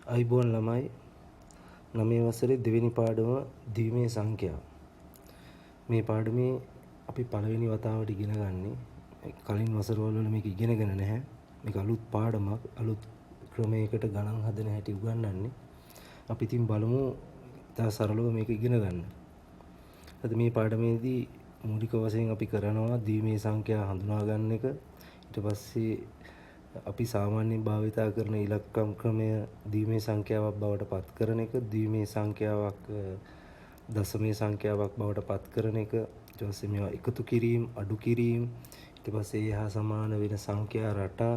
අයිබෝන් ළමයි 9 වසරේ දෙවෙනි පාඩම ද්විමේ සංඛ්‍යාව. මේ පාඩමේ අපි පළවෙනි වතාවට ඉගෙන ගන්නේ. කලින් වසරවල මේක ඉගෙනගෙන නැහැ. මේක අලුත් පාඩමක්, අලුත් ක්‍රමයකට ගණන් හදන හැටි උගන්වන්නේ. අපි ඉතින් බලමු ඉතා සරලව මේක ඉගෙන ගන්න. අද මේ පාඩමේදී මූලික වශයෙන් අපි කරනවා ද්විමේ සංඛ්‍යා හඳුනා ගන්න එක. ඊට පස්සේ අපි සාමාන්‍යයෙන් භාවිතා කරන ඉලක්කම් ක්‍රමය ද්විමේ සංඛ්‍යාවක් බවට පත් කරන එක, ද්විමේ සංඛ්‍යාවක් දශමේ සංඛ්‍යාවක් බවට පත් කරන එක, ඊට පස්සේ මේවා එකතු කිරීම, අඩු කිරීම, ඊට පස්සේ ඒ හා සමාන වෙන සංඛ්‍යා රටා,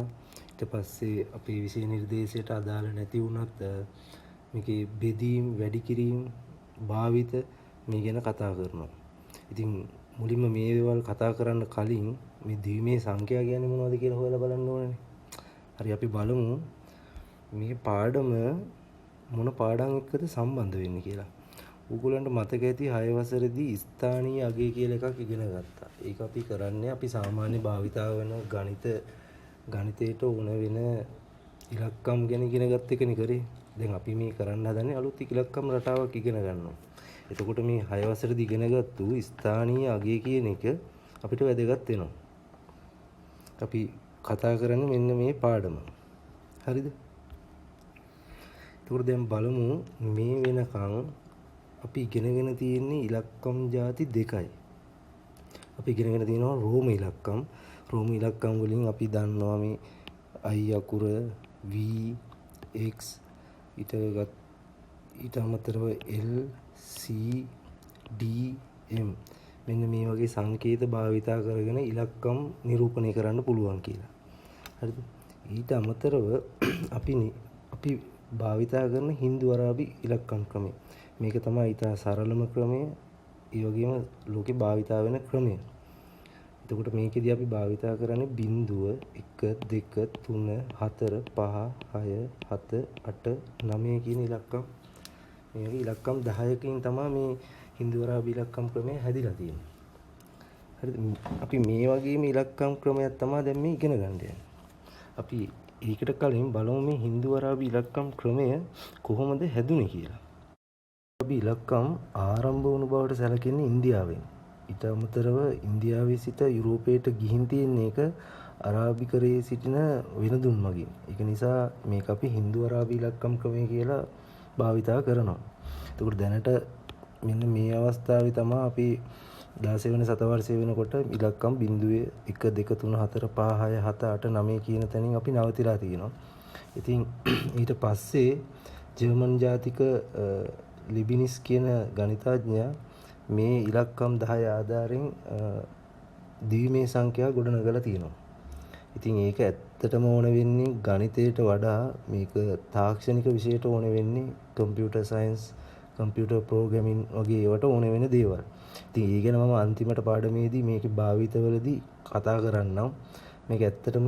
ඊට පස්සේ අපේ විෂය නිර්දේශයට අදාළ නැති වුණත් මේකේ බෙදීම්, වැඩි කිරීම, භාවිත මේ ගැන කතා කරනවා. ඉතින් මුලින්ම මේ දේවල් කතා කරන්න කලින් මේ ද්විමේ සංඛ්‍යා කියන්නේ මොනවද කියලා හොයලා බලන්න ඕනේ. හරි, අපි බලමු මේ පාඩම මොන පාඩම් එක්කද සම්බන්ධ වෙන්නේ කියලා. ඕගොල්ලන්ට මතක ඇති 6 වසරේදී ස්ථානීය අගය කියලා එකක් ඉගෙන ගත්තා. ඒක අපි කරන්නේ අපි සාමාන්‍ය භාවිතාව වෙන ගණිතයට ඕන වෙන ඉලක්කම් ගැන ඉගෙන ගත්ත එකනේ කරේ. දැන් අපි මේ කරන්න හදන්නේ අලුත් ඉලක්කම් රටාවක් ඉගෙන ගන්නවා. එතකොට මේ 6 වසරේදී ඉගෙනගත්තු ස්ථානීය අගය කියන එක අපිට වැදගත් වෙනවා. අපි කතා කරන්නේ මෙන්න මේ පාඩම. හරිද? එතකොට දැන් බලමු මේ වෙනකන් අපි ඉගෙනගෙන තියෙන්නේ ඉලක්කම් ಜಾති දෙකයි. අපි ඉගෙනගෙන තියෙනවා රෝම ඉලක්කම්. රෝම ඉලක්කම් වලින් අපි දන්නවා මේ i අකුර, v, x, ඊට අමතරව l, c, d, m මෙන්න මේ වගේ සංකේත භාවිතා කරගෙන ඉලක්කම් නිරූපණය කරන්න පුළුවන් කියලා. හරිද? ඊට අමතරව අපි භාවිතා කරන හින්දු අරාබි ඉලක්කම් ක්‍රමය. මේක තමයි ඉතා සරලම ක්‍රමය. ඒ වගේම ලෝකේ භාවිතා වෙන ක්‍රමය. එතකොට මේකෙදී අපි භාවිතා කරන්නේ 0, 1, 2, 3, 4, 5, 6, 7, 8, 9 කියන ඉලක්කම්. මේ වගේ ඉලක්කම් 10කින් තමයි මේ හින්දු අරාබි ඉලක්කම් ක්‍රමය හැදිලා තියෙන්නේ. හරිද? අපි මේ වගේම ඉලක්කම් ක්‍රමයක් තමයි දැන් මේ ඉගෙන ගන්න යන්නේ. අපි ඒකට කලින් බලමු මේ හින්දු අරාබි ඉලක්කම් ක්‍රමය කොහොමද හැදුනේ කියලා. අරාබි ඉලක්කම් ආරම්භ වුණු බවට සැලකෙන්නේ ඉන්දියාවෙන්. ඊට අමතරව ඉන්දියාවේ සිට යුරෝපයට ගිහින් තියෙන එක අරාබිකරයේ සිටින වෙනදුන් මගින්. ඒක නිසා මේක අපි හින්දු අරාබි ඉලක්කම් ක්‍රමය කියලා භාවිතා කරනවා. එතකොට දැනට මෙන්න මේ අවස්ථාවේ තමයි අපි 16 වෙනි සතවර්ෂය වෙනකොට ඉලක්කම් 0, 1, 2, 3, 4, 5, 6, 7, 8, 9 කියන තැනින් අපි නවතිලා තියෙනවා. ඉතින් ඊට පස්සේ ජර්මන් ජාතික ලිබිනිස් කියන ගණිතඥයා මේ ඉලක්කම් 10 ආධාරයෙන් ද්විමේ සංඛ්‍යා ගොඩනගලා තියෙනවා. ඉතින් ඒක ඇත්තටම ඕන වෙන්නේ ගණිතයට වඩා මේක තාක්ෂණික විෂයට ඕන වෙන්නේ කම්පියුටර් සයන්ස්, කම්පියුටර් ප්‍රෝග්‍රෑමින් වගේ ඒවට ඕන වෙන දේවල්. ඉතින් ඒ ගැන මම අන්තිමට පාඩමේදී මේකේ භාවිතවලදී කතා කරන්නම්. මේක ඇත්තටම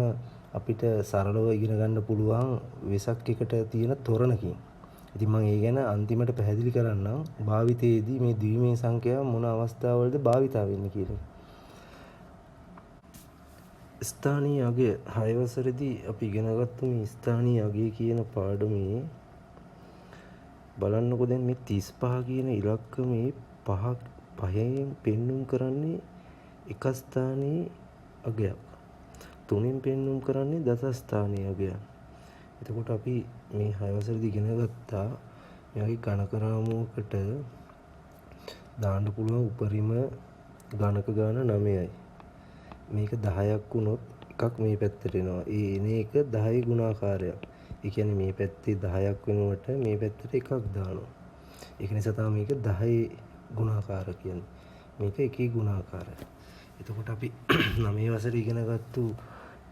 අපිට සරලව ඉගෙන ගන්න පුළුවන් වෙසක් එකට තියෙන තොරණකින්. ඉතින් මම ඒ ගැන අන්තිමට පැහැදිලි කරන්නම් භාවිතයේදී මේ ද්විමේ සංඛ්‍යාව මොන අවස්ථාවලද භාවිතා වෙන්නේ කියලා. ස්ථානීය අගය 6 වසරේදී අපි ඉගෙනගත්තු මේ ස්ථානීය අගය කියන පාඩමේ බලන්නකො දැන් මේ 35 කියන ඉලක්කමේ පහෙන් පෙන්눔 කරන්නේ එක ස්ථානයේ අගයක්. 3න් පෙන්눔 කරන්නේ දස ස්ථානයේ අගයක්. එතකොට අපි මේ 6 වසරේදී ඉගෙන ගත්තා මේ වගේ ගණක රාමුවකට දාන්න පුළුවන් උපරිම ගණක ගාන 9යි. මේක 10ක් වුණොත් එකක් මේ පැත්තට එනවා. ඒ එන එක 10 ගුණාකාරයක්. ඒ කියන්නේ මේ පැත්තේ 10ක් වෙනුවට මේ පැත්තට එකක් දානවා. ඒක නිසා තමයි මේක 10 ගුණාකාර කියන්නේ. මේක එකේ ගුණාකාරය. එතකොට අපි 9 වසරේ ඉගෙනගත්තු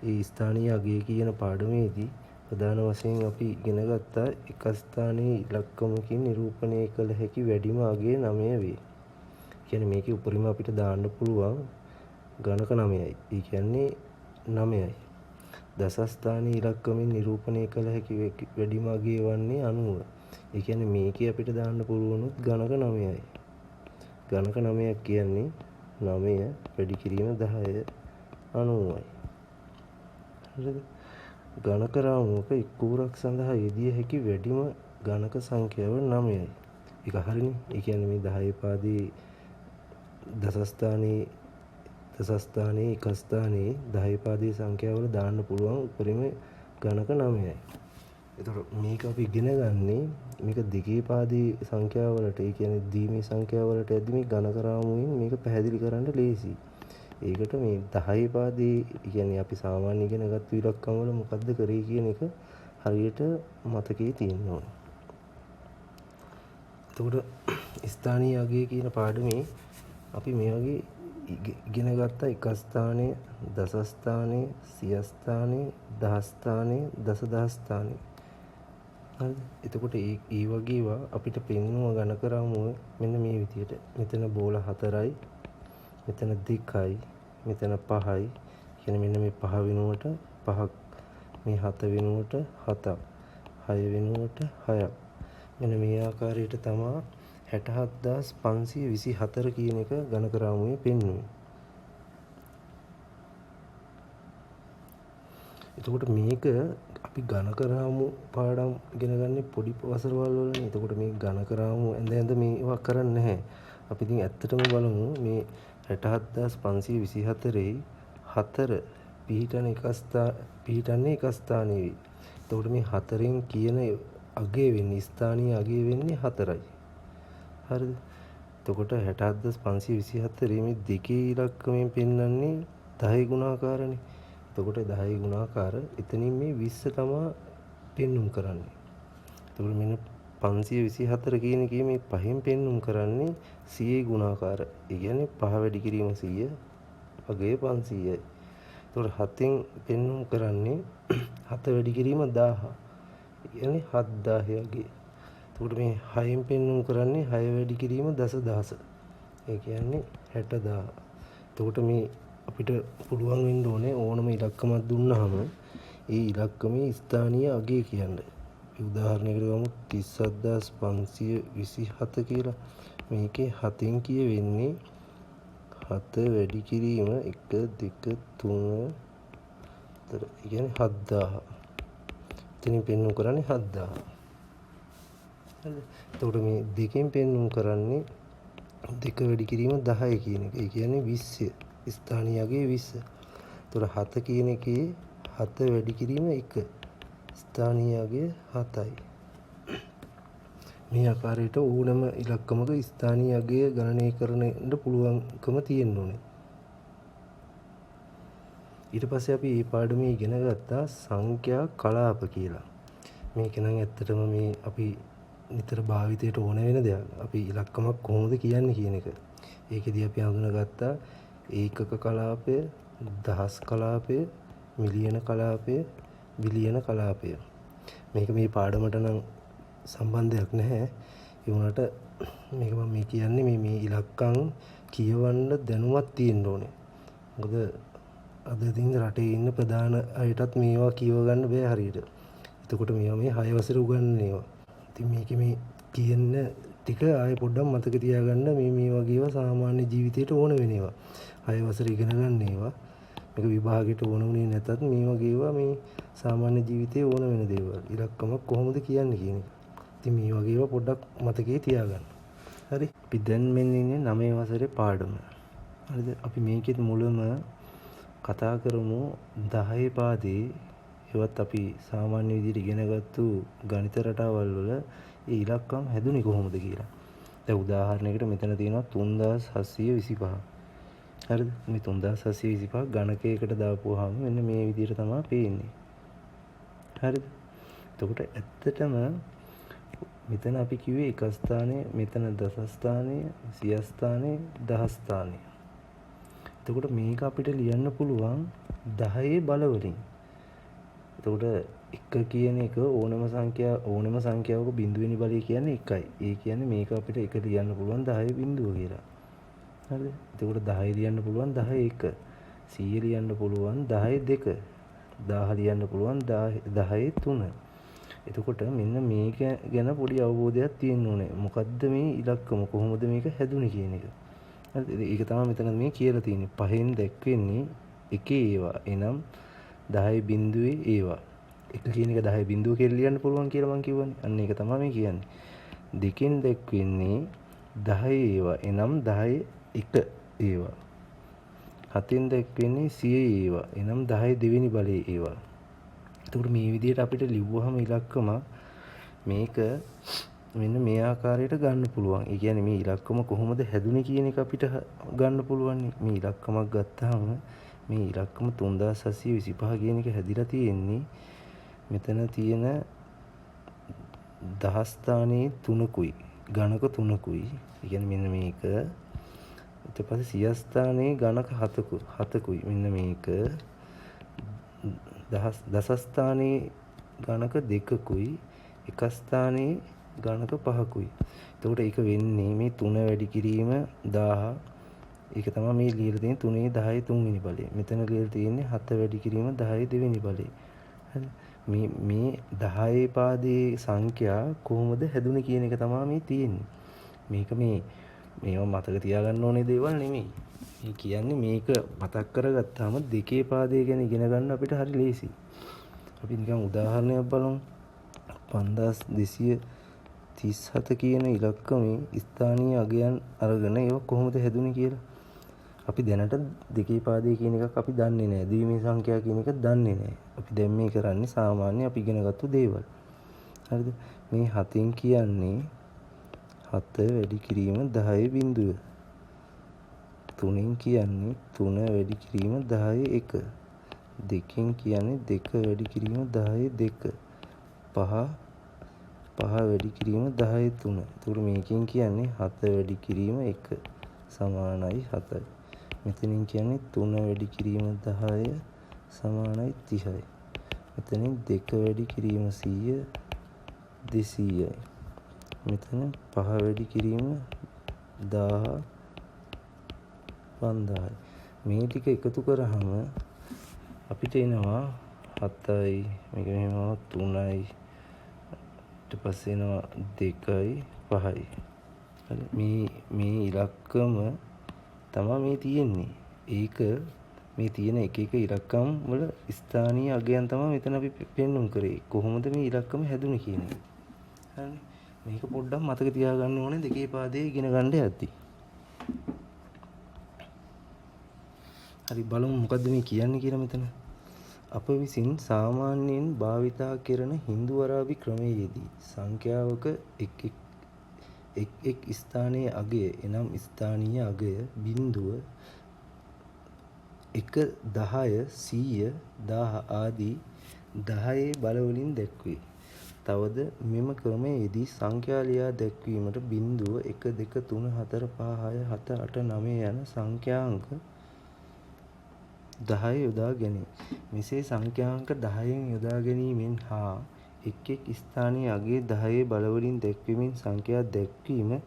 ඒ ස්ථානීය අගය කියන පාඩමේදී ප්‍රධාන වශයෙන් අපි ඉගෙන ගත්තා එක ස්ථානයේ ඉලක්කමකින් නිරූපණය කළ හැකි වැඩිම අගය 9 වේ. කියන්නේ මේකේ උපරිම අපිට දාන්න පුළුවන් ගණක 9යි. ඒ කියන්නේ 9යි. දස ස්ථානයේ ඉලක්කමෙන් නිරූපණය කළ හැකි වැඩිම අගය වන්නේ 90. ඒ කියන්නේ මේකේ අපිට දාන්න පුළුවනුත් ගණක 9යි. ගණක 9ක් කියන්නේ 9 වැඩි කිරීම 10 90යි. හරිද? ගණක රාමුවක එක් ඌරක් සඳහා යෙදිය හැකි වැඩිම ගණක සංඛ්‍යාව 9යි. ඒක හරිනේ. ඒ කියන්නේ මේ 10 පාදයේ දසස්ථානයේ එක ස්ථානයේ 10 පාදයේ සංඛ්‍යාවල දාන්න පුළුවන් උපරිම ගණක 9යි. එතකොට මේක අපි ඉගෙන ගන්නේ මේක දෙකේ පාදයේ සංඛ්‍යාවලට, ඒ කියන්නේ දීමේ සංඛ්‍යාවලට ඇද්දි මේ ගණක රාමුවෙන් මේක පැහැදිලි කරන්න ලේසියි. ඒකට මේ 10 පාදයේ කියන්නේ අපි සාමාන්‍ය ඉගෙන ගත්ත ඉලක්කම් වල මොකද්ද කරේ කියන එක හරියට මතකයේ තියෙන්න ඕනේ. එතකොට ස්ථානීය අගය කියන පාඩමේ අපි මේ වගේ ඉගෙන ගත්ත එක ස්ථානයේ, දස ස්ථානයේ, සිය ස්ථානයේ, දහ ස්ථානයේ, දසදහස් ස්ථානයේ. හරිද? එතකොට ඒ වගේ ඒවා අපිට පෙන්වන ගණක රාමුව මෙන්න මේ විදිහට. මෙතන බෝල 4යි, මෙතන 2යි, මෙතන 5යි. කියන්නේ මෙන්න මේ 5 වෙනුවට 5ක්, මේ 7 වෙනුවට 7ක්, 6 වෙනුවට 6ක්. මෙන්න මේ ආකාරයට තමයි 67524 කියන එක ගණක රාමුවේ පෙන්වන්නේ. එතකොට මේක අපි ගණක රාමු පාඩම් ඉගෙන ගන්න පොඩි වසරවල් වලනේ. එතකොට මේ ගණක රාමු ඇඳ මේවා කරන්නේ නැහැ. අපි ඉතින් ඇත්තටම බලමු මේ 67524 4 පිහිටන්නේ එක ස්ථානයේ. එතකොට මේ 4න් කියන අගය වෙන්නේ, ස්ථානීය අගය වෙන්නේ 4යි. හරිද? එතකොට 67524 මේ දෙකේ ඉලක්කමෙන් පෙන්වන්නේ 10 ගුණාකාරනේ. එතකොට 10 ගුණාකාර එතනින් මේ 20 තමයි පෙන්눔 කරන්නේ. එතකොට මෙන්න 524 කියන එකේ මේ 5න් පෙන්눔 කරන්නේ 100 ගුණාකාර. ඒ කියන්නේ 5 වැඩි කිරීම 100, අගය 500යි. එතකොට 7න් පෙන්눔 කරන්නේ 7 වැඩි කිරීම 1000. ඒ කියන්නේ 7000 අගය. එතකොට මේ 6න් පෙන්눔 කරන්නේ 6 වැඩි කිරීම 10000. ඒ කියන්නේ 60000. එතකොට මේ අපිට පුළුවන් වෙන්න ඕනේ ඕනම ඉලක්කමක් දුන්නාම ඒ ඉලක්කමේ ස්ථානීය අගය කියන්න. උදාහරණයකට ගමු 37527 කියලා. මේකේ 7න් කියවෙන්නේ 7 වැඩි කිරීම 1 2 3 ඒ කියන්නේ 7000. එතනින් පෙන්වු කරන්නේ 7000. හරිද? එතකොට මේ දෙකෙන් පෙන්වු කරන්නේ 2 වැඩි කිරීම 10 කියන එක. ඒ කියන්නේ 20. ස්ථානීය අගය 20. එතකොට 7 කියන එකේ 7 වැඩි කිරීම 1. ස්ථානීය අගය 7යි. මේ ආකාරයට ඕනම ඉලක්කමක ස්ථානීය අගය ගණනය කරන්න පුළුවන්කම තියෙන්න ඕනේ. ඊට පස්සේ අපි මේ පාඩමේ ඉගෙන ගත්තා සංඛ්‍යා කලාප කියලා. මේක නම් ඇත්තටම මේ අපි නිතර භාවිතයට ඕන වෙන දෙයක්. අපි ඉලක්කමක් කොහොමද කියන්නේ කියන එක. ඒකෙදී අපි හඳුනාගත්තා ඒකක කලාපය, දහස් කලාපය, මිලියන කලාපය, බිලියන කලාපය. මේක මේ පාඩමට නම් සම්බන්ධයක් නැහැ. ඒ වුණාට මේක මම කියන්නේ මේ ඉලක්කම් කියවන්න දැනුමක් තියෙන්න ඕනේ. මොකද අද දින රටේ ඉන්න ප්‍රධාන අයටත් මේවා කියව ගන්න බෑ හරියට. එතකොට මේවා මේ 6 වසරේ උගන්වන ඒවා. ඉතින් මේකේ මේ කියන ටික ආයෙ පොඩ්ඩක් මතක තියාගන්න මේ වගේ ඒවා සාමාන්‍ය ජීවිතේට ඕන වෙන ඒවා. 6 වසරේ ඉගෙන ගන්න ඒවා. මේක විභාගයට ඕන වුණේ නැතත් මේ වගේ ඒවා මේ සාමාන්‍ය ජීවිතේ ඕන වෙන දේවල්. ඉලක්කමක් කොහොමද කියන්නේ කියන එක. ඉතින් මේ වගේ ඒවා පොඩ්ඩක් මතකයේ තියාගන්න. හරි. අපි දැන් මෙන්න ඉන්නේ 9 වසරේ පාඩම. හරිද? අපි මේකෙත් මුලම කතා කරමු 10 පාදේ ඒවත් අපි සාමාන්‍ය විදිහට ඉගෙනගත්තු ගණිත රටාවල් වල ඒ ඉලක්කම් හැදුනේ කොහොමද කියලා. දැන් උදාහරණයකට මෙතන තියෙනවා 3725. හරිද? මේ 3725 ගණකයකට දාපුවාම මෙන්න මේ විදිහට තමයි පේන්නේ. හරිද? එතකොට ඇත්තටම මෙතන අපි කිව්වේ එක ස්ථානයේ, මෙතන දස ස්ථානයේ, සිය ස්ථානයේ, දහ ස්ථානයේ. එතකොට මේක අපිට ලියන්න පුළුවන් 10 බලවලින්. එතකොට 1 කියන එක ඕනම සංඛ්‍යාවක බිඳුවෙනි බලය කියන්නේ 1යි. ඒ කියන්නේ මේක අපිට 1 ලියන්න පුළුවන් 10 බිඳුව කියලා. හරිද? එතකොට 10 ලියන්න පුළුවන් 10 1. 100 ලියන්න පුළුවන් 10 2. 1000 ලියන්න පුළුවන් 10 3. එතකොට මෙන්න මේක ගැන පොඩි අවබෝධයක් තියෙන්න ඕනේ. මොකද්ද මේ ඉලක්කම, කොහොමද මේක හැදුනේ කියන එක. හරිද? ඒක තමයි මෙතන මේ කියලා තියෙන්නේ. පහෙන් දැක්වෙන්නේ එකේ ඒවා. එනම් 10 බිඳුවේ ඒවා. 1 කියන එක 10 බිඳුව කියලා ලියන්න පුළුවන් කියලා මම කිව්වනේ. අන්න ඒක තමයි මේ කියන්නේ. 2කින් දැක්වෙන්නේ 10 ඒවා. එනම් 10 1 ඒවා. 7න් දැක්වෙන්නේ 100 ඒවා. එනම් 10 දෙවෙනි බලයේ ඒවා. එතකොට මේ විදිහට අපිට ලිව්වහම ඉලක්කම මේක මෙන්න මේ ආකාරයට ගන්න පුළුවන්. ඒ කියන්නේ මේ ඉලක්කම කොහොමද හැදුනේ කියන එක අපිට ගන්න පුළුවන්. මේ ඉලක්කමක් ගත්තාම මේ ඉලක්කම 3725 කියන එක හැදිලා තියෙන්නේ මෙතන තියෙන දහස් ස්ථානයේ 3කුයි ගණක 3කුයි. ඒ කියන්නේ මෙන්න මේක. ඊට පස්සේ සිය ස්ථානයේ ගණක 7කුයි. මෙන්න මේක. දස ස්ථානයේ ගණක 2කුයි. එක ස්ථානයේ ගණක 5කුයි. එතකොට ඒක වෙන්නේ මේ 3 වැඩි කිරීම 1000. ඒක තමයි මේ ලියලා තියෙන 3 10 3 වෙනි බලය. මෙතන ලියලා තියෙන්නේ 7 වැඩි කිරීම 10 දෙවෙනි බලය. හරි. මේ 10 පාදයේ සංඛ්‍යා කොහොමද හැදුනේ කියන එක තමයි මේ තියෙන්නේ. මේක මේව මතක තියාගන්න ඕනේ දේවල් නෙමෙයි. මේ කියන්නේ මේක මතක් කරගත්තාම දෙකේ පාදයේ ගැන ඉගෙන ගන්න අපිට හරි ලේසියි. අපි නිකන් උදාහරණයක් බලමු. 5237 කියන ඉලක්කමේ ස්ථානීය අගයන් අරගෙන ඒවා කොහොමද හැදුනේ කියලා. අපි දැනට දෙකේ පාදයේ කියන එකක් අපි දන්නේ නැහැ. ද්විමේ සංඛ්‍යා කියන එක දන්නේ නැහැ. අපි දැන් මේ කරන්නේ සාමාන්‍ය අපි ඉගෙනගත්තු දේවල්. හරිද? මේ 7න් කියන්නේ 7 වැඩි කිරීම 10 බිඳුව. 3න් කියන්නේ 3 වැඩි කිරීම 10 1. 2කින් කියන්නේ 2 වැඩි කිරීම 10 2. 5 වැඩි කිරීම 10 3. ඒතකොට මේකෙන් කියන්නේ 7 වැඩි කිරීම 1 සමානයි 7යි. මෙතනින් කියන්නේ 3 වැඩි කිරීම 10 සමානයි 30යි. මෙතනින් 2 වැඩි කිරීම 100 200යි. මෙතන 5 වැඩි කිරීම 1000 5000යි. මේ ටික එකතු කරාම අපිට එනවා 7යි, මේක මෙහෙම 3යි, ඊට පස්සේ එනවා 2යි 5යි. හරි. මේ ඉලක්කම තමයි මේ තියෙන්නේ. ඒක මේ තියෙන එක ඉලක්කම් වල ස්ථානීය අගයන් තමයි මෙතන අපි පෙන්වුම් කරේ. කොහොමද මේ ඉලක්කම හැදුනේ කියන එක. හරි. මේක පොඩ්ඩක් මතක තියාගන්න ඕනේ දෙකේ පාදයේ ඉගෙන ගන්න යද්දී. හරි, බලමු මොකද්ද මේ කියන්නේ කියලා මෙතන. අප විසින් සාමාන්‍යයෙන් භාවිතා කරන හින්දු අරාබි ක්‍රමයේදී සංඛ්‍යාවක එක් ස්ථානයේ අගය එනම් ස්ථානීය අගය බිඳුව 1 10 100 1000 ආදී 10 බලවලින් දැක්වේ. තවද මෙම ක්‍රමයේදී සංඛ්‍යා ලියා දැක්වීමට බිඳුව 1 2 3 4 5 6 7 8 9 යන සංඛ්‍යාංක 10 යොදා ගැනේ. මෙසේ සංඛ්‍යාංක 10න් යොදා ගැනීමෙන් හා එක් ස්ථානයේ අගයේ 10 බලවලින් දැක්වීමෙන් සංඛ්‍යා දැක්වීම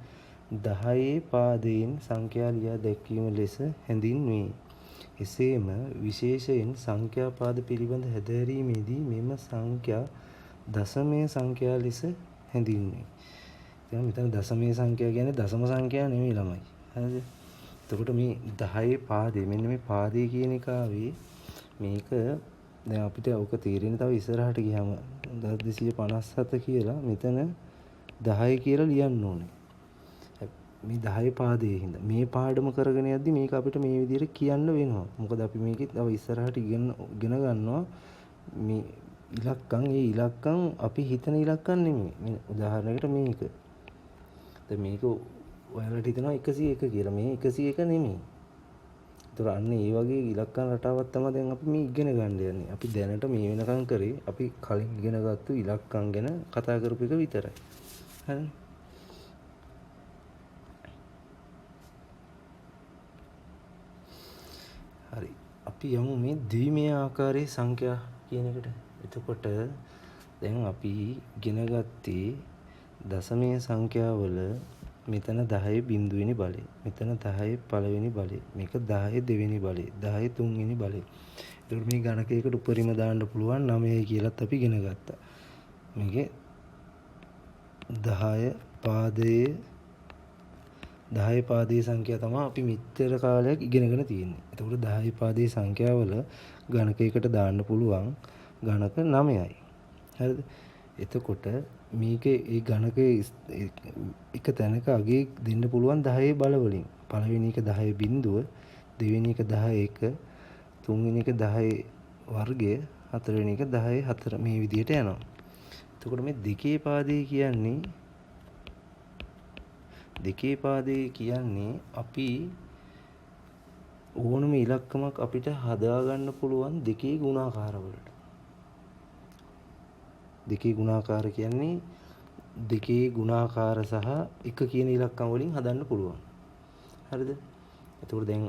10 පාදයෙන් සංඛ්‍යා ලියා දැක්වීම ලෙස හැඳින්වේ. එසේම විශේෂයෙන් සංඛ්‍යා පාද පිළිබඳ හැදෑරීමේදී මෙම සංඛ්‍යා දශමය සංඛ්‍යා ලෙස හැඳින්වේ. දැන් මෙතන දශමය සංඛ්‍යා කියන්නේ දශම සංඛ්‍යා නෙමෙයි ළමයි. හරිද? එතකොට මේ 10 පාදේ මෙන්න මේ පාදේ කියන එක ආවේ මේක දැන් අපිට ඔක තේරෙන්නේ තව ඉස්සරහට ගියාම 257 කියලා මෙතන 10 කියලා ලියන්න ඕනේ. මේ 10 පාදයේ හින්දා මේ පාඩම කරගෙන යද්දි මේක අපිට මේ විදිහට කියන්න වෙනවා. මොකද අපි මේකේ තව ඉස්සරහට ඉගෙන ගන්නවා මේ ඉලක්කම් අපි හිතන ඉලක්කම් නෙමෙයි. මේ උදාහරණයකට මේක. දැන් මේක ඔයාලට හිතනවා 101 කියලා. මේ 101 නෙමෙයි. ඒතර අන්න ඒ වගේ ඉලක්කම් රටාවක් තමයි දැන් අපි මේ ඉගෙන ගන්න යන්නේ. අපි දැනට මේ වෙනකන් කරේ අපි කලින් ඉගෙනගත්තු ඉලක්කම් ගැන කතා කරපු එක විතරයි. හරි. හරි. අපි යමු මේ ද්විමය ආකාරයේ සංඛ්‍යා කියන එකට. එතකොට දැන් අපි ඉගෙන ගත්තේ දශමය සංඛ්‍යාවල මෙතන 10 බිඳුවෙනි බලය, මෙතන 10 පළවෙනි බලය, මේක 10 දෙවෙනි බලය, 10 තුන්වෙනි බලය. ඒකට මේ ගණකයකට උපරිම දාන්න පුළුවන් 9යි කියලාත් අපි ඉගෙන ගත්තා. මේකේ 10 පාදයේ සංඛ්‍යා තමයි අපි මෙච්චර කාලයක් ඉගෙනගෙන තියෙන්නේ. එතකොට 10 පාදයේ සංඛ්‍යාවල ගණකයකට දාන්න පුළුවන් ගණක 9යි. හරිද? එතකොට මේක ඒ ගණක එක තැනක අගේ දෙන්න පුළුවන් 10 බල වලින්. පළවෙනි එක 10 බිඳුව, දෙවෙනි එක 10 1, තුන්වෙනි එක 10 වර්ගය, හතරවෙනි එක 10 4 මේ විදිහට යනවා. එතකොට මේ දෙකේ පාදේ කියන්නේ අපි ඕනම ඉලක්කමක් අපිට හදාගන්න පුළුවන් දෙකේ ගුණාකාර වලට. දෙකේ ගුණාකාර කියන්නේ දෙකේ ගුණාකාර සහ එක කියන ඉලක්කම් වලින් හදන්න පුළුවන්. හරිද? එතකොට දැන්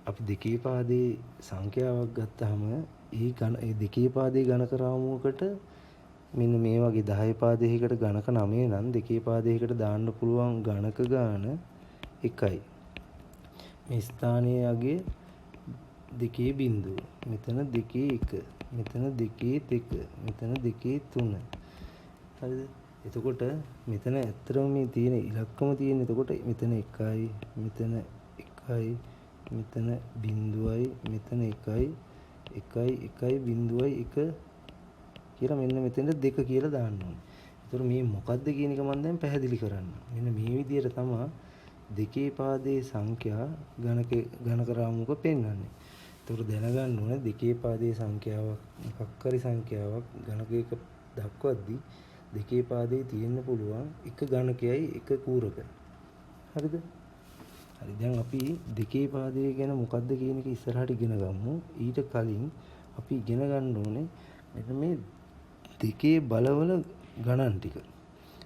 අපි දෙකේ පාදේ සංඛ්‍යාවක් ගත්තාම ඒ දෙකේ පාදේ ගණක රාමුවකට මෙන්න මේ වගේ 10 පාදයකට ගණක 9 නම් දෙකේ පාදයකට දාන්න පුළුවන් ගණක ගාන 1යි. මේ ස්ථානයේ අගේ දෙකේ බිඳුව. මෙතන දෙකේ 1. මෙතන දෙකේ 2. මෙතන දෙකේ 3. හරිද? එතකොට මෙතන ඇත්තටම මේ තියෙන ඉලක්කම තියෙන. එතකොට මෙතන 1යි, මෙතන 1යි, මෙතන බිඳුවයි, මෙතන 1යි, 1යි, 1යි, බිඳුවයි 1 කියලා මෙන්න මෙතෙන්ට 2 කියලා දාන්න ඕනේ. ඒතර මේ මොකද්ද කියන එක මම දැන් පැහැදිලි කරන්න. මෙන්න මේ විදිහට තමයි දෙකේ පාදයේ සංඛ්‍යා ගණක රාමුවක පෙන්වන්නේ. ඒතර දැනගන්න ඕනේ දෙකේ පාදයේ සංඛ්‍යාවක් මොකක් හරි සංඛ්‍යාවක් ගණකයක දක්වද්දී දෙකේ පාදයේ තියෙන්න පුළුවන් එක ගණකයයි එක කූරකයි. හරිද? හරි. දැන් අපි දෙකේ පාදයේ ගැන මොකද්ද කියන එක ඉස්සරහට ඉගෙන ගමු. ඊට කලින් අපි ඉගෙන ගන්න ඕනේ මෙන්න මේ දෙකේ බලවල ගණන් ටික.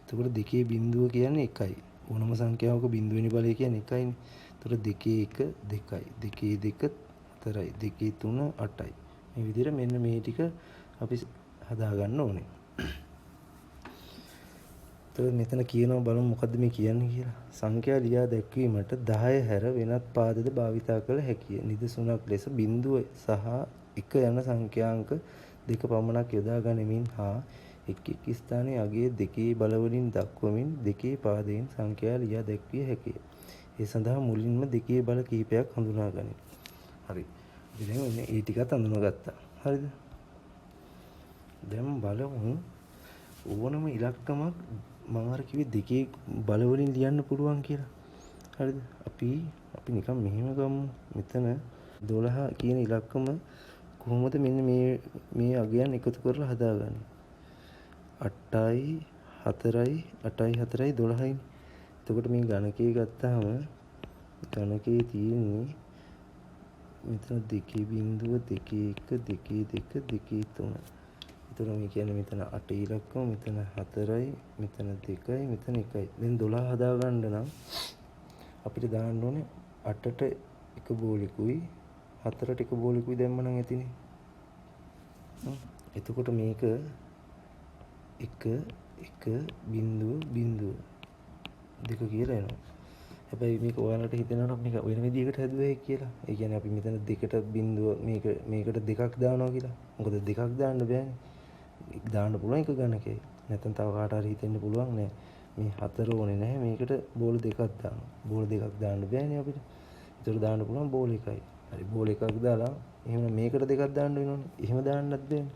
එතකොට දෙකේ බිඳුව කියන්නේ 1යි. ඕනම සංඛ්‍යාවක බිඳුවෙනි බලය කියන්නේ 1යිනේ. එතකොට දෙකේ 1 2යි. දෙකේ 2 4යි. දෙකේ 3 8යි. මේ විදිහට මෙන්න මේ ටික අපි හදා ගන්න ඕනේ. එතකොට මෙතන කියනවා බලමු මොකද්ද මේ කියන්නේ කියලා. සංඛ්‍යා ලියා දැක්වීමට 10 හැර වෙනත් පාදද භාවිතා කළ හැකිය. නිදසුනක් ලෙස බිඳුව සහ 1 යන සංඛ්‍යාංක දෙක පමණක් යොදා ගනිමින් හා එක් ස්ථානයේ අගේ දෙකේ බලවලින් දක්වමින් දෙකේ පාදයෙන් සංඛ්‍යා ලියා දැක්විය හැකිය. ඒ සඳහා මුලින්ම දෙකේ බල කීපයක් හඳුනා ගනිමු. හරි. ඉතින් දැන් මේ ටිකත් හඳුනාගත්තා. හරිද? දැන් බලමු ඕනම ඉලක්කමක් මම අර කිව්වේ දෙකේ බල වලින් ලියන්න පුළුවන් කියලා. හරිද? අපි නිකන් මෙහෙම ගමු. මෙතන 12 කියන ඉලක්කම කොහොමද මෙන්න මේ අගයන් එකතු කරලා හදාගන්නේ? 8යි 4යි 8යි 4යි 12යි. එතකොට මේ ගණකේ ගත්තාම ගණකේ තියෙන්නේ මෙතන දෙකේ බිඳුව දෙකේ 1 දෙකේ 2 දෙකේ 3. එතකොට මේ කියන්නේ මෙතන 8 ඉලක්කම මෙතන 4යි මෙතන 2යි මෙතන 1යි. දැන් 12 හදාගන්න නම් අපිට දාන්න ඕනේ 8ට එක බෝලෙකුයි 4ට එක බෝලෙකුයි දැම්ම නම් ඇතිනේ. එතකොට මේක 1 1 බිඳුව බිඳුව 2 කියලා එනවා. හැබැයි මේක ඔයාලට හිතෙනවා මේක වෙන විදිහකට හැදුවේ කියලා. ඒ කියන්නේ අපි මෙතන 2ට බිඳුව මේකට 2ක් දානවා කියලා. මොකද 2ක් දාන්න බෑනේ. දාන්න පුළුවන් එක ගණකේ. නැත්නම් තව කාට හරි හිතෙන්න පුළුවන් නෑ මේ 4 ඕනේ නැහැ මේකට බෝල 2ක් දානවා. බෝල 2ක් දාන්න බෑනේ අපිට. ඒතර දාන්න පුළුවන් බෝල 1යි. හරි බෝල 1ක් දාලා එහෙම මේකට 2ක් දාන්න වෙනවනේ. එහෙම දාන්නත් බෑනේ.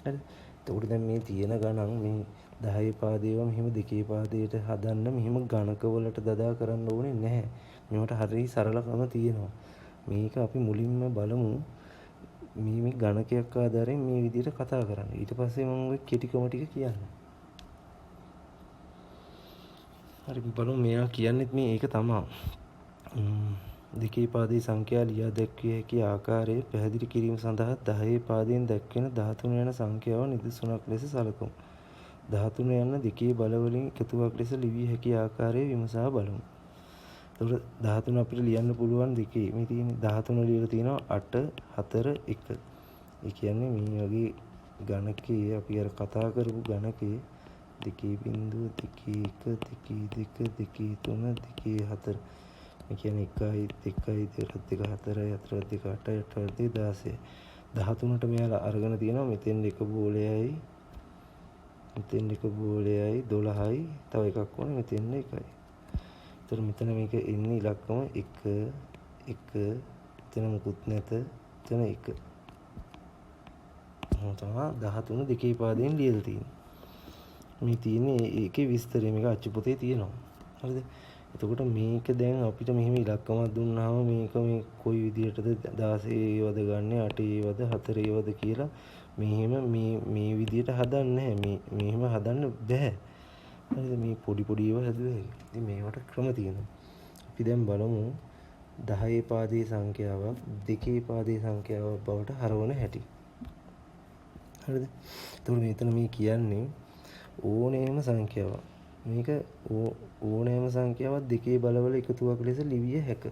හරි. එතකොට දැන් මේ තියෙන ගණන් මේ 10 පාදේව මෙහෙම දෙකේ පාදයට හදන්න මෙහෙම ගණක වලට දදා කරන්න ඕනේ නැහැ. මේවට හරිය සරලකම තියෙනවා. මේක අපි මුලින්ම බලමු මේ ගණකයක් ආධාරයෙන් මේ විදිහට කතා කරන්න. ඊට පස්සේ මම ඔය කෙටිකම ටික කියන්නම්. හරි බලමු මෙයා කියන්නේත් මේ ඒක තමයි. දෙකේ පාදයේ සංඛ්‍යා ලියා දැක්විය හැකි ආකාරය පැහැදිලි කිරීම සඳහා 10 පාදයෙන් දැක්වෙන 13 යන සංඛ්‍යාව නිදසුනක් ලෙස සැලකුම්. 13 යන දෙකේ බල වලින් එකතුවක් ලෙස ලිවිය හැකි ආකාරය විමසා බලමු. එතකොට 13 අපිට ලියන්න පුළුවන් දෙකේ මේ තියෙන 13 ලියලා තියෙනවා 8 4 1. ඒ කියන්නේ මේ වගේ ගණකේ අපි අර කතා කරපු ගණකේ දෙකේ බිඳුව දෙකේ 1 දෙකේ 2 දෙකේ 3 දෙකේ 4. ඒ කියන්නේ 1යි 2යි 2 4යි 4 2 8යි 8 2 16. 13ට මෙයාලා අරගෙන තියෙනවා මෙතෙන් එක බෝලයයි මෙතෙන් එක බෝලයයි 12යි තව එකක් වුණා මෙතෙන් එකයි. ඒතර මෙතන මේක එන්නේ ඉලක්කම 1 1 එතන මුකුත් නැත එතන 1. තමයි 13 දෙකේ පාදයෙන් ලියලා තියෙන්නේ. මේ තියෙන්නේ ඒකේ විස්තරය මේක අච්චු පොතේ තියෙනවා. හරිද? එතකොට මේක දැන් අපිට මෙහෙම ඉලක්කමක් දුන්නාම මේක මේ කොයි විදිහටද 16 වද ගන්න 8 වද 4 වද කියලා මෙහෙම මේ විදිහට හදන්නේ නැහැ. මෙහෙම හදන්න බෑ. හරිද? මේ පොඩි පොඩි ඒවා හැදුවා. ඉතින් මේවට ක්‍රම තියෙනවා. අපි දැන් බලමු 10 පාදයේ සංඛ්‍යාවක් 2 පාදයේ සංඛ්‍යාවක් බවට හරවන හැටි. හරිද? එතකොට මෙතන මේ කියන්නේ ඕනෑම සංඛ්‍යාවක්. මේක ඕනෑම සංඛ්‍යාවක් 2 බලවල එකතුවක් ලෙස ලිවිය හැක.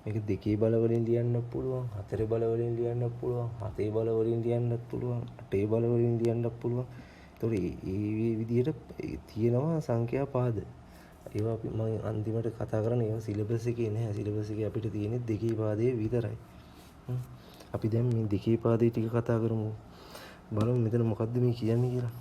මේක 2 බලවලින් ලියන්නත් පුළුවන්, 4 බලවලින් ලියන්නත් පුළුවන්, 7 බලවලින් ලියන්නත් පුළුවන්, 8 බලවලින් ලියන්නත් පුළුවන්. ඒතකොට මේ විදිහට තියෙනවා සංඛ්‍යා පාද. ඒවා අපි මම අන්තිමට කතා කරන්නේ ඒවා සිලබස් එකේ නැහැ. සිලබස් එකේ අපිට තියෙන්නේ 2 පාදයේ විතරයි. අපි දැන් මේ 2 පාදයේ ටික කතා කරමු. බලමු මෙතන මොකද්ද මේ කියන්නේ කියලා.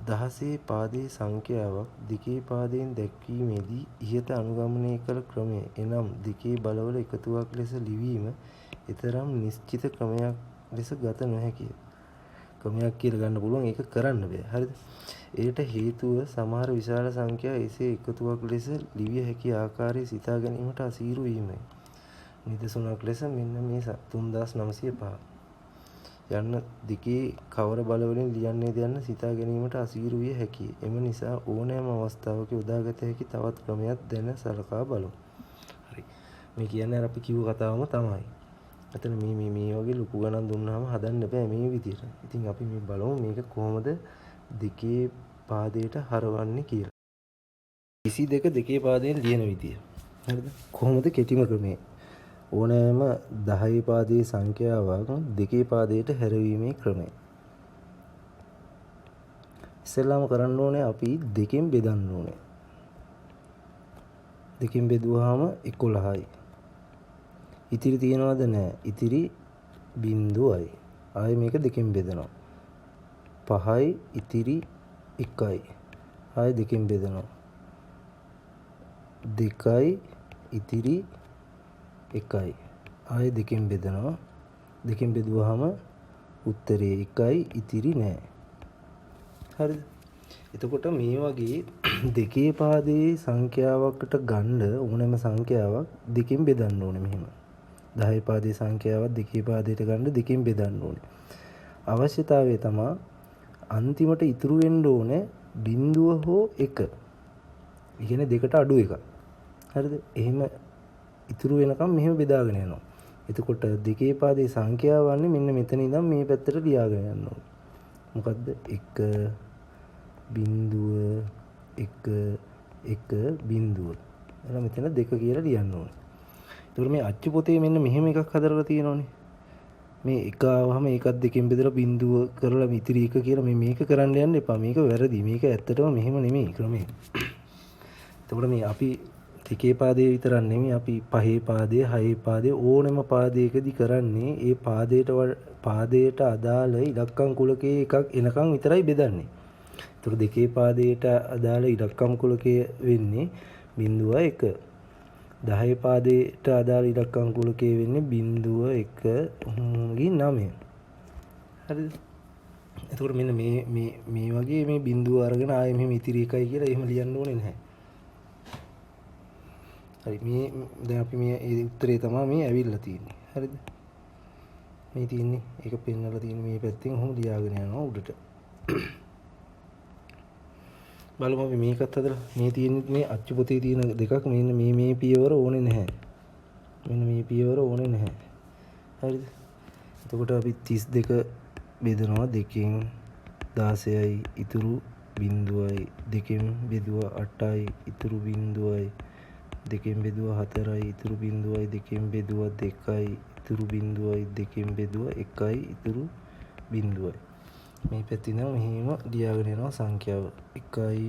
16 පාදයේ සංඛ්‍යාවක් 2 පාදයෙන් දැක්වීමේදී ඉහත අනුගමනය කළ ක්‍රමය එනම් 2 බලවල එකතුවක් ලෙස ලිවීම ඊතරම් නිශ්චිත ක්‍රමයක් ලෙස ගත නොහැකිය. ක්‍රමයක් කියලා ගන්න පුළුවන් ඒක කරන්න බෑ. හරිද? ඒට හේතුව සමහර විශාල සංඛ්‍යා එසේ එකතුවක් ලෙස ලිවිය හැකි ආකාරය සිතා ගැනීමට අසීරු වීමයි. නිදසුනක් ලෙස මෙන්න මේ 3905 යන්න දෙකේ කවර බලවලින් ලියන්නේද යන්න සිතා ගැනීමට අසීරු විය හැකිය. එම නිසා ඕනෑම අවස්ථාවක යොදාගත හැකි තවත් ක්‍රමයක් දැන සලකා බලමු. හරි. මේ කියන්නේ අර අපි කිව්ව කතාවම තමයි. එතන මේ වගේ ලොකු ගණන් දුන්නාම හදන්න බෑ මේ විදිහට. ඉතින් අපි මේ බලමු මේක කොහොමද දෙකේ පාදයට හරවන්නේ කියලා. 22 දෙකේ පාදයෙන් ලියන විදිය. හරිද? කොහොමද කෙටිම ක්‍රමය? ඕනෑම 10 පාදයේ සංඛ්‍යාවක් දෙකේ පාදයට හැරවීමේ ක්‍රමය. ඉස්සෙල්ලාම කරන්න ඕනේ අපි දෙකෙන් බෙදන්න ඕනේ. දෙකෙන් බෙදුවාම 11යි. ඉතිරි තියනවද නැහැ. ඉතිරි 0යි. ආයේ මේක දෙකෙන් බෙදනවා. 5යි ඉතිරි 1යි. ආයේ දෙකෙන් බෙදනවා. 2යි ඉතිරි 1යි. ආයේ දෙකෙන් බෙදනවා. දෙකෙන් බෙදුවාම උත්තරේ 1යි ඉතිරි නැහැ. හරිද? එතකොට මේ වගේ දෙකේ පාදයේ සංඛ්‍යාවකට ගන්න ඕනෑම සංඛ්‍යාවක් දෙකෙන් බෙදන්න ඕනේ මෙහෙම. 10 පාදයේ සංඛ්‍යාවක් දෙකේ පාදයට ගන්න දෙකෙන් බෙදන්න ඕනේ. අවශ්‍යතාවය තමයි අන්තිමට ඉතුරු වෙන්න ඕනේ 0 හෝ 1. ඒ කියන්නේ දෙකට අඩු එකක්. හරිද? එහෙම ඉතුරු වෙනකම් මෙහෙම බෙදාගෙන යනවා. එතකොට දෙකේ පාදයේ සංඛ්‍යාවන්නේ මෙන්න මෙතන ඉඳන් මේ පැත්තට ලියාගෙන යන්න ඕනේ. මොකද්ද? 1 0 1 1 0. එහෙනම් මෙතන 2 කියලා ලියන්න ඕනේ. ඒතකොට මේ අච්චු පොතේ මෙන්න මෙහෙම එකක් හදලා තියෙනවනේ. මේ එක ආවම ඒකත් දෙකෙන් බෙදලා බිඳුව කරලා ඉතිරි එක කියලා මේක කරන්න යන්න එපා. මේක වැරදි. මේක ඇත්තටම මෙහෙම නෙමෙයි ක්‍රමය. එතකොට මේ අපි දෙකේ පාදයේ විතරක් නෙමෙයි අපි පහේ පාදයේ හයේ පාදයේ ඕනෑම පාදයකදී කරන්නේ ඒ පාදයට අදාළ ඉලක්කම් කුලකයේ එකක් එනකන් විතරයි බෙදන්නේ. ඒතර දෙකේ පාදයට අදාළ ඉලක්කම් කුලකයේ වෙන්නේ 0.1. 10 පාදයට අදාළ ඉලක්කම් කුලකයේ වෙන්නේ 0.1 හරිද? එතකොට මෙන්න මේ වගේ මේ බිඳුව අරගෙන ආයෙ මෙහෙම ඉතිරි එකයි කියලා එහෙම ලියන්න ඕනේ නැහැ. හරි මේ දැන් අපි මේ උත්තරේ තමයි මේ ඇවිල්ලා තියෙන්නේ. හරිද? මේ තියෙන්නේ ඒක පෙන්නලා තියෙන මේ පැත්තෙන් ඔහොම ලියාගෙන යනවා උඩට. බලමු අපි මේකත් හදලා මේ තියෙන්නේ මේ අච්චු පොතේ තියෙන දෙකක් මෙන්න මේ පියවර ඕනේ නැහැ. මෙන්න මේ පියවර ඕනේ නැහැ. හරිද? එතකොට අපි 32 බෙදනවා දෙකෙන් 16යි ඉතුරු 0යි දෙකෙන් බෙදුවා 8යි ඉතුරු 0යි දෙකෙන් බෙදුවා 4යි ඉතුරු 0යි දෙකෙන් බෙදුවා 2යි ඉතුරු 0යි දෙකෙන් බෙදුවා 1යි ඉතුරු 0යි. මේ පැත්තේ නම් මෙහෙම ලියාගෙන යනවා සංඛ්‍යාව 1.5යි.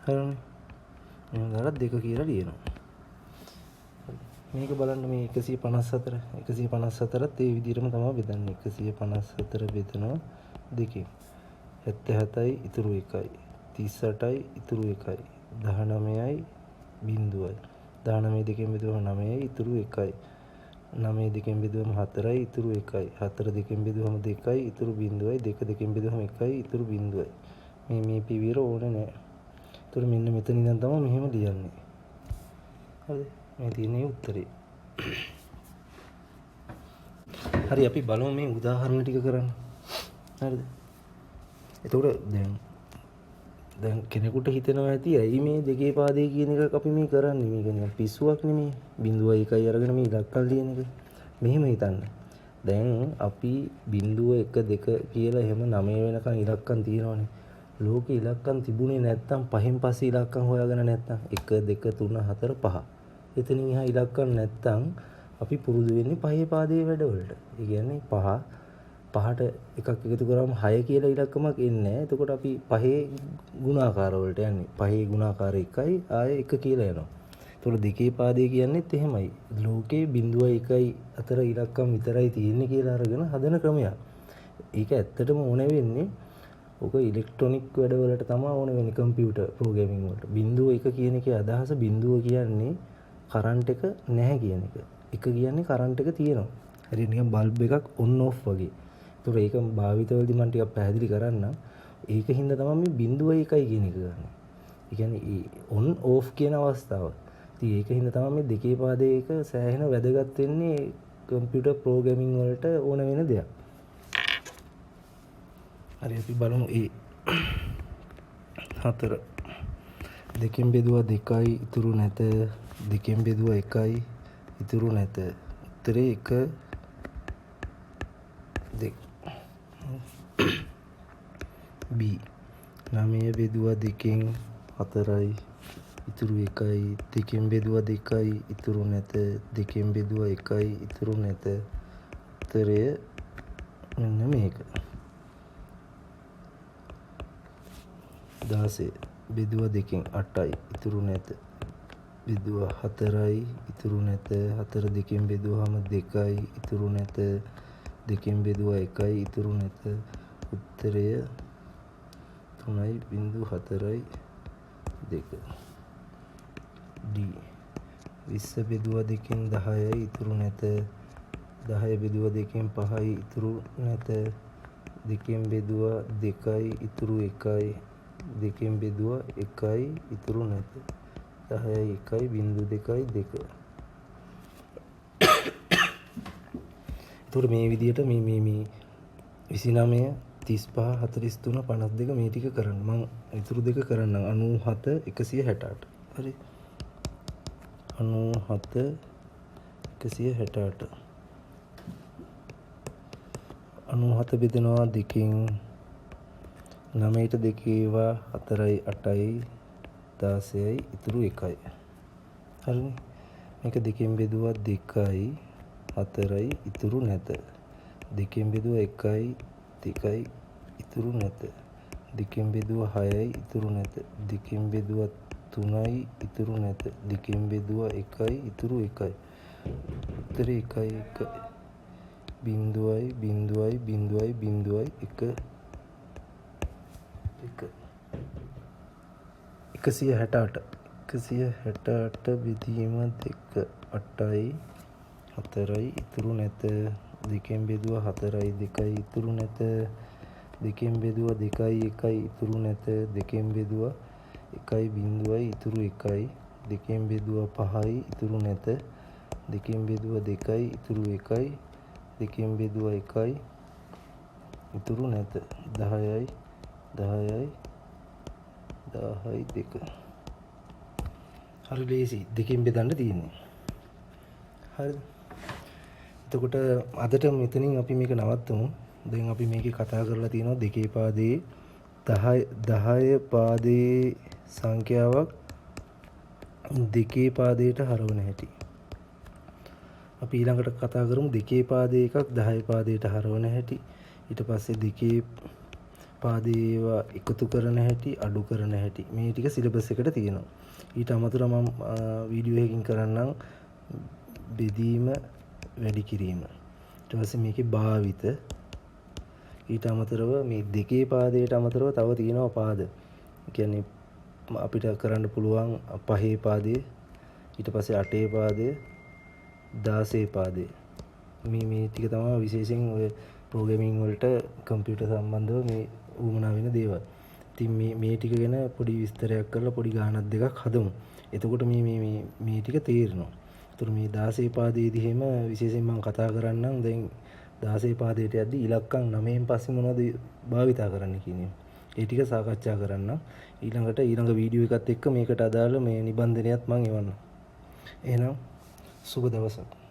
හරිනේ. මම දාලා 2 කියලා ලියනවා. මේක බලන්න මේ 154ත් ඒ විදිහටම තමයි බෙදන්නේ. 154 බෙදනවා දෙකෙන් 77යි ඉතුරු 1යි 38යි ඉතුරු 1යි 19යි 0යි 19 දෙකෙන් බෙදුවම 9යි ඉතුරු 1යි. 9 දෙකෙන් බෙදුවම 4යි ඉතුරු 1යි. 4 දෙකෙන් බෙදුවම 2යි ඉතුරු 0යි. 2 දෙකෙන් බෙදුවම 1යි ඉතුරු 0යි. මේ පියවර ඕනේ නැහැ. ඒතර මෙන්න මෙතන ඉඳන් තමයි මෙහෙම ලියන්නේ. හරිද? මේ තියෙන්නේ උත්තරේ. හරි අපි බලමු මේ උදාහරණ ටික කරන්න. හරිද? එතකොට දැන් කෙනෙකුට හිතෙනවා ඇති ඇයි මේ දෙකේ පාදේ කියන එක අපි මේ කරන්නේ මේක නිකන් පිස්සුවක් නෙමෙයි. 0.1යි අරගෙන මේ ඉලක්කම් ලියන එක. මෙහෙම හිතන්න. දැන් අපි 0 1 2 කියලා එහෙම 9 වෙනකන් ඉලක්කම් තියෙනවනේ. ලෝකේ ඉලක්කම් තිබුණේ නැත්තම් පහෙන් පස්සේ ඉලක්කම් හොයාගෙන නැත්තම් 1 2 3 4 5. එතනින් එහා ඉලක්කම් නැත්තම් අපි පුරුදු වෙන්නේ පහේ පාදයේ වැඩවලට. ඒ කියන්නේ පහට එකක් එකතු කරාම 6 කියලා ඉලක්කමක් එන්නේ නැහැ. එතකොට අපි පහේ ගුණාකාර වලට යන්නේ. පහේ ගුණාකාර 1යි ආයෙ 1 කියලා යනවා. එතකොට දෙකේ පාදයේ කියන්නේත් එහෙමයි. ලෝකේ 0.1යි අතර ඉලක්කම් විතරයි තියෙන්නේ කියලා අරගෙන හදන ක්‍රමයක්. ඒක ඇත්තටම ඕන වෙන්නේ ඔක ඉලෙක්ට්‍රොනික වැඩවලට තමයි ඕන වෙන්නේ කම්පියුටර් ප්‍රෝග්‍රෑමින් වලට. 0.1 කියන එකේ අදහස 0 කියන්නේ කරන්ට් එක නැහැ කියන එක. 1 කියන්නේ කරන්ට් එක තියෙනවා. හරියට නිකන් බල්බ් එකක් ඔන් ඔෆ් වගේ. ඒතොර ඒක භාවිතවලදී මම ටිකක් පැහැදිලි කරන්නම්. ඒකින්ද තමයි මේ 0.1 කියන එක ගන්න. ඒ කියන්නේ ඔන් ඔෆ් කියන අවස්ථාව. ඉතින් ඒකින්ද තමයි මේ දෙකේ පාදයක සෑහෙන වැදගත් වෙන්නේ කම්පියුටර් ප්‍රෝග්‍රෑමින් වලට ඕන වෙන දෙයක්. හරි අපි බලමු ඒ 4 දෙකෙන් බෙදුවා 2යි ඉතුරු නැත. දෙකෙන් බෙදුවා 1යි ඉතුරු නැත. උත්තරේ 1 2 B 9 බෙදුවා 2කින් 4යි ඉතුරු 1යි. දෙකෙන් බෙදුවා 2යි ඉතුරු නැත. දෙකෙන් බෙදුවා 1යි ඉතුරු නැත. උත්තරය මෙන්න මේක. 16 බෙදුවා 2කින් 8යි ඉතුරු නැත. බෙදුවා 4යි ඉතුරු නැත. 4 දෙකෙන් බෙදුවාම 2යි ඉතුරු නැත. දෙකෙන් බෙදුවා 1යි ඉතුරු නැත. උත්තරය 3.4යි 2. D 20 බෙදුවා 2කින් 10යි ඉතුරු නැත. 10 බෙදුවා 2කින් 5යි ඉතුරු නැත. දෙකෙන් බෙදුවා 2යි ඉතුරු 1යි. දෙකෙන් බෙදුවා 1යි ඉතුරු නැත. 10යි 1යි 0.2යි 2. එතකොට මේ විදිහට මේ 29 35 43 52 මේ ටික කරන්න. මම ඉතුරු දෙක කරන්නම්. 97 168. හරි. 97 168. 97 බෙදෙනවා 2කින් 9ට 2 ඒවා 4යි 8යි 16යි ඉතුරු 1යි. හරිනේ. මේක දෙකෙන් බෙදුවා 2යි 4යි ඉතුරු නැත. දෙකෙන් බෙදුවා 1යි 2යි ඉතුරු නැත. දෙකෙන් බෙදුවා 6යි ඉතුරු නැත. දෙකෙන් බෙදුවා 3යි ඉතුරු නැත. දෙකෙන් බෙදුවා 1යි ඉතුරු 1යි. උත්තරේ 1යි 1යි 0යි 0යි 0යි 1 168 බෙදීම 2 8යි 4යි ඉතුරු නැත. දෙකෙන් බෙදුවා 4යි 2යි ඉතුරු නැත. දෙකෙන් බෙදුවා 2යි 1යි ඉතුරු නැත. දෙකෙන් බෙදුවා 1යි 0යි ඉතුරු 1යි. දෙකෙන් බෙදුවා 5යි ඉතුරු නැත. දෙකෙන් බෙදුවා 2යි ඉතුරු 1යි. දෙකෙන් බෙදුවා 1යි ඉතුරු නැත. 10යි 10යි 10යි 2. හරි ලේසි. දෙකෙන් බෙදන්න තියෙන්නේ. හරිද? එතකොට අදට මෙතනින් අපි මේක නවත්තමු. දැන් අපි මේකේ කතා කරලා තියෙනවා දෙකේ පාදයේ 10 පාදයේ සංඛ්‍යාවක් දෙකේ පාදයට හරවන හැටි. අපි ඊළඟට කතා කරමු දෙකේ පාදයේ එකක් 10 පාදයට හරවන හැටි. ඊට පස්සේ දෙකේ පාදයේ ඒවා එකතු කරන හැටි, අඩු කරන හැටි. මේ ටික සිලබස් එකට තියෙනවා. ඊට අමතරව මම වීඩියෝ එකකින් කරන්නම් බෙදීම වැඩි කිරීම. ඊට පස්සේ මේකේ භාවිත. ඊට අමතරව මේ දෙකේ පාදයට අමතරව තව තියෙනවා පාද. ඒ කියන්නේ අපිට කරන්න පුළුවන් පහේ පාදයේ. ඊට පස්සේ 8 පාදය 16 පාදය මේ ටික තමයි විශේෂයෙන් ඔය ප්‍රෝග්‍රෑමින් වලට කම්පියුටර් සම්බන්ධව මේ උවමනා වෙන දේවල්. ඉතින් මේ ටික ගැන පොඩි විස්තරයක් කරලා පොඩි ගානක් දෙකක් හදමු. එතකොට මේ ටික තේරෙනවා. ඒතර මේ 16 පාදයේදී එහෙම විශේෂයෙන් මම කතා කරන්නම් දැන් 16 පාදයට යද්දී ඉලක්කම් 9න් පස්සේ මොනවද භාවිතා කරන්න කියන එක. ඒ ටික සාකච්ඡා කරන්න. ඊළඟ වීඩියෝ එකත් එක්ක මේකට අදාළ මේ නිබන්ධනයත් මම එවන්නම්. එහෙනම් සුබ දවසක්.